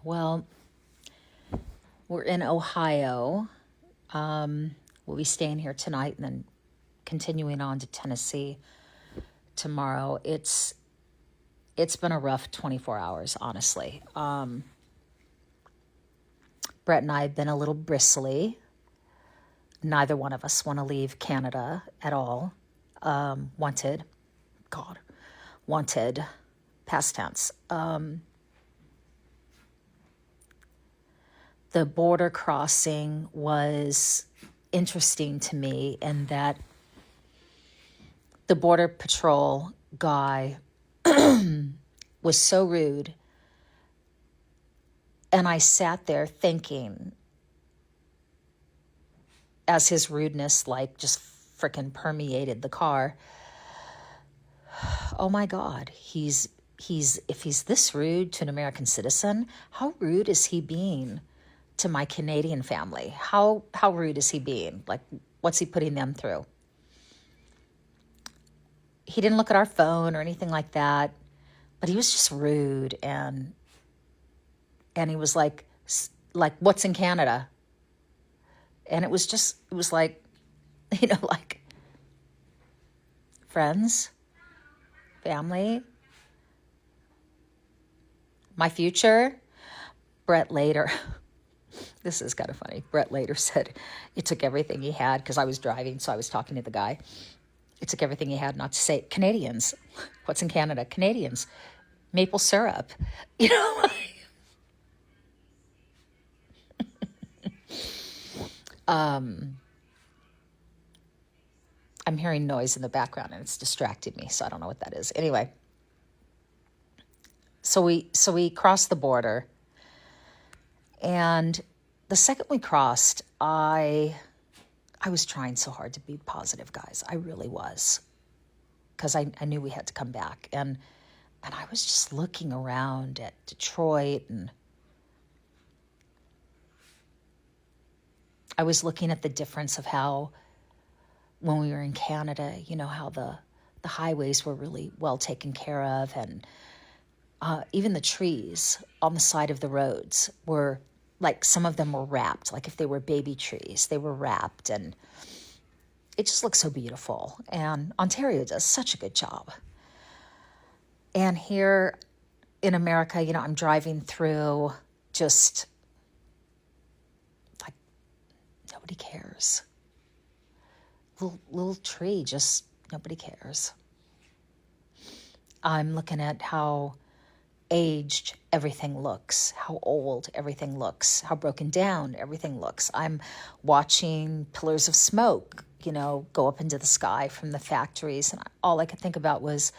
Well, we're in Ohio. We'll be staying here tonight and then continuing on to Tennessee tomorrow. It's been a rough 24 hours, honestly. Brett and I have been a little bristly. Neither one of us want to leave Canada at all. Wanted, past tense. The border crossing was interesting to me in that the Border Patrol guy was so rude. And I sat there thinking, as his rudeness just frickin' permeated the car, oh my God, if he's this rude to an American citizen, how rude is he being to my Canadian family? How rude is he being? What's he putting them through? He didn't look at our phone or anything like that, but he was just rude, and he was like, what's in Canada? And it was like, friends, family, my future. Brett later, this is kind of funny. Brett later said it took everything he had, because I was driving, so I was talking to the guy. It took everything he had not to say Canadians. What's in Canada? Canadians. Maple syrup. I'm hearing noise in the background and it's distracted me, so I don't know what that is. Anyway, so we crossed the border, and the second we crossed, I was trying so hard to be positive, guys. I really was, because I knew we had to come back, and I was just looking around at Detroit, and I was looking at the difference of how, when we were in Canada, how the highways were really well taken care of, and even the trees on the side of the roads were, some of them were wrapped. If they were baby trees, they were wrapped, and it just looks so beautiful. And Ontario does such a good job. And here in America, I'm driving through, just nobody cares. Little tree, just nobody cares. I'm looking at how aged everything looks, how old everything looks, how broken down everything looks. I'm watching pillars of smoke, go up into the sky from the factories, and all I could think about was,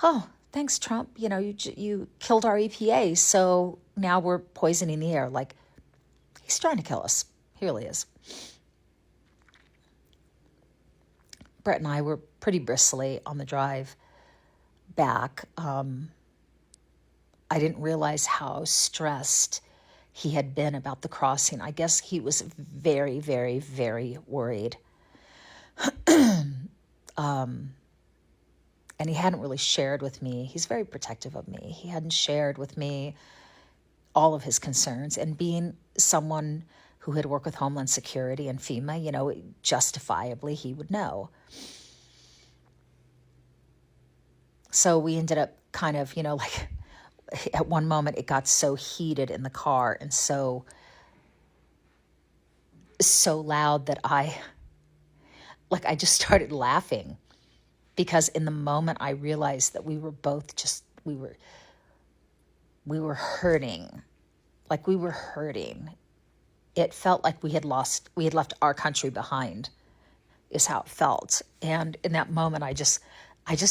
oh, thanks, Trump. You killed our EPA, so now we're poisoning the air. He's trying to kill us. He really is. Brett and I were pretty bristly on the drive back. I didn't realize how stressed he had been about the crossing. I guess he was very, very, very worried. And he hadn't really shared with me. He's very protective of me. He hadn't shared with me all of his concerns. And being someone who had worked with Homeland Security and FEMA, justifiably he would know. So we ended up kind of, at one moment it got so heated in the car and so loud that I just started laughing, because in the moment I realized that we were both we were hurting. We were hurting. It felt like we had left our country behind, is how it felt. And in that moment I just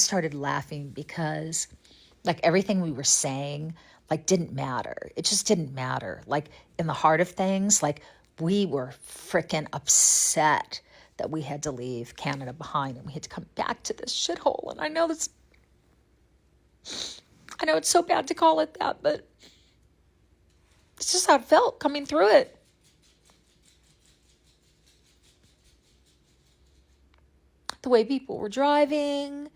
started laughing, because everything we were saying didn't matter. It just didn't matter. In the heart of things, we were freaking upset that we had to leave Canada behind and we had to come back to this shithole. And I know it's so bad to call it that, but it's just how it felt coming through it. The way people were driving,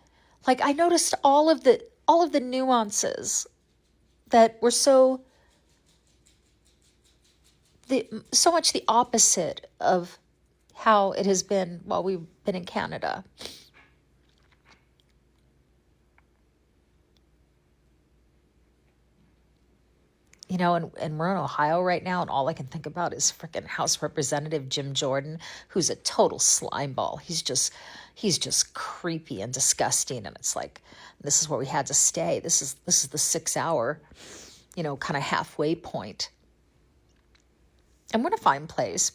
I noticed all of the nuances that were so so much the opposite of how it has been while we've been in Canada. You know, and we're in Ohio right now, and all I can think about is freaking House Representative Jim Jordan, who's a total slimeball. He's just creepy and disgusting, and it's like, this is where we had to stay. This is the 6 hour, kind of halfway point. And we're in a fine place,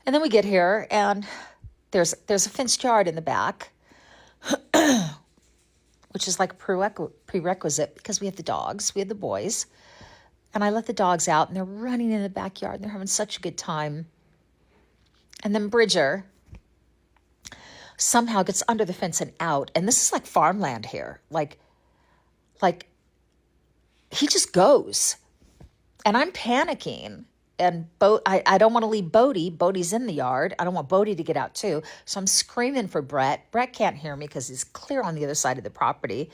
and then we get here, and there's a fenced yard in the back, which is like a prerequisite because we have the dogs, we have the boys, and I let the dogs out, and they're running in the backyard, and they're having such a good time. And then Bridger somehow gets under the fence and out, and this is like farmland here, like he just goes, and I'm panicking. And I don't want to leave Bodie. Bodie's in the yard. I don't want Bodie to get out too. So I'm screaming for Brett. Brett can't hear me because he's clear on the other side of the property.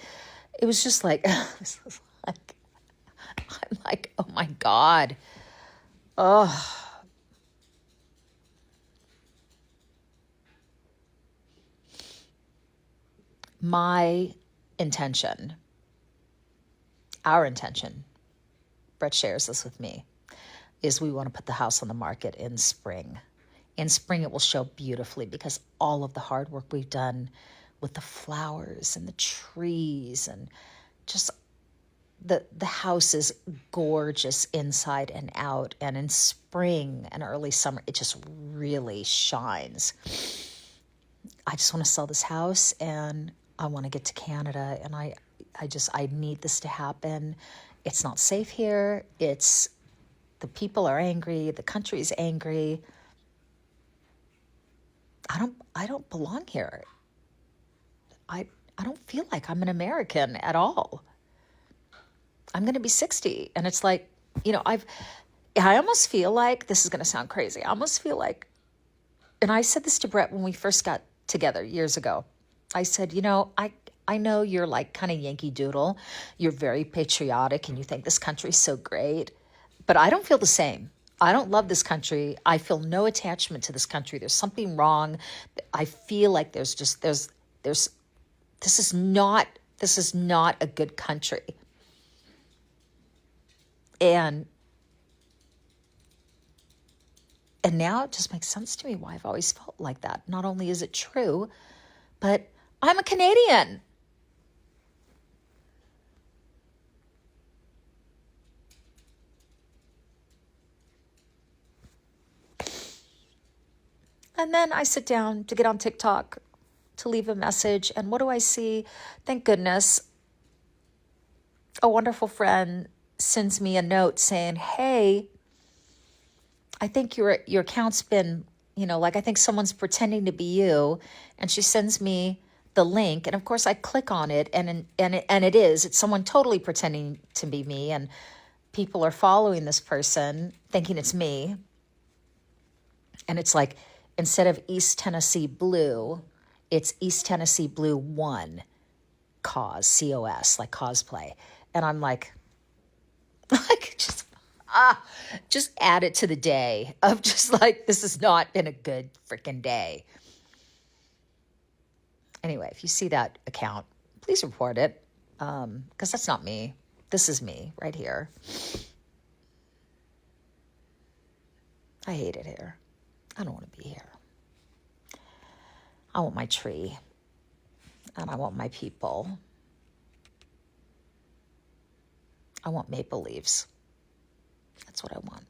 It was just like, I'm like, oh my God. Oh. My intention, our intention, Brett shares this with me, is we want to put the house on the market in spring. In spring, it will show beautifully because all of the hard work we've done with the flowers and the trees and just the house is gorgeous inside and out. And in spring and early summer, it just really shines. I just want to sell this house and I want to get to Canada, and I need this to happen. It's not safe here. The people are angry. The country is angry. I don't belong here. I don't feel like I'm an American at all. I'm going to be 60, and it's like, I almost feel like, this is going to sound crazy. I almost feel like, and I said this to Brett when we first got together years ago. I said, I know you're like kind of Yankee Doodle. You're very patriotic and you think this country's so great. But I don't feel the same. I don't love this country. I feel no attachment to this country. There's something wrong. I feel like this is not a good country. And now it just makes sense to me why I've always felt like that. Not only is it true, but I'm a Canadian. And then I sit down to get on TikTok to leave a message. And what do I see? Thank goodness, a wonderful friend sends me a note saying, hey, I think your account's been, I think someone's pretending to be you. And she sends me the link. And of course I click on it and it's someone totally pretending to be me. And people are following this person thinking it's me. And it's like, instead of East Tennessee Blue, it's East Tennessee Blue 1 cause, COS, like cosplay. And I'm like just add it to the day of just like, this has not been a good freaking day. Anyway, if you see that account, please report it, because that's not me. This is me right here. I hate it here. I don't want to be here. I want my tree, and I want my people. I want maple leaves. That's what I want.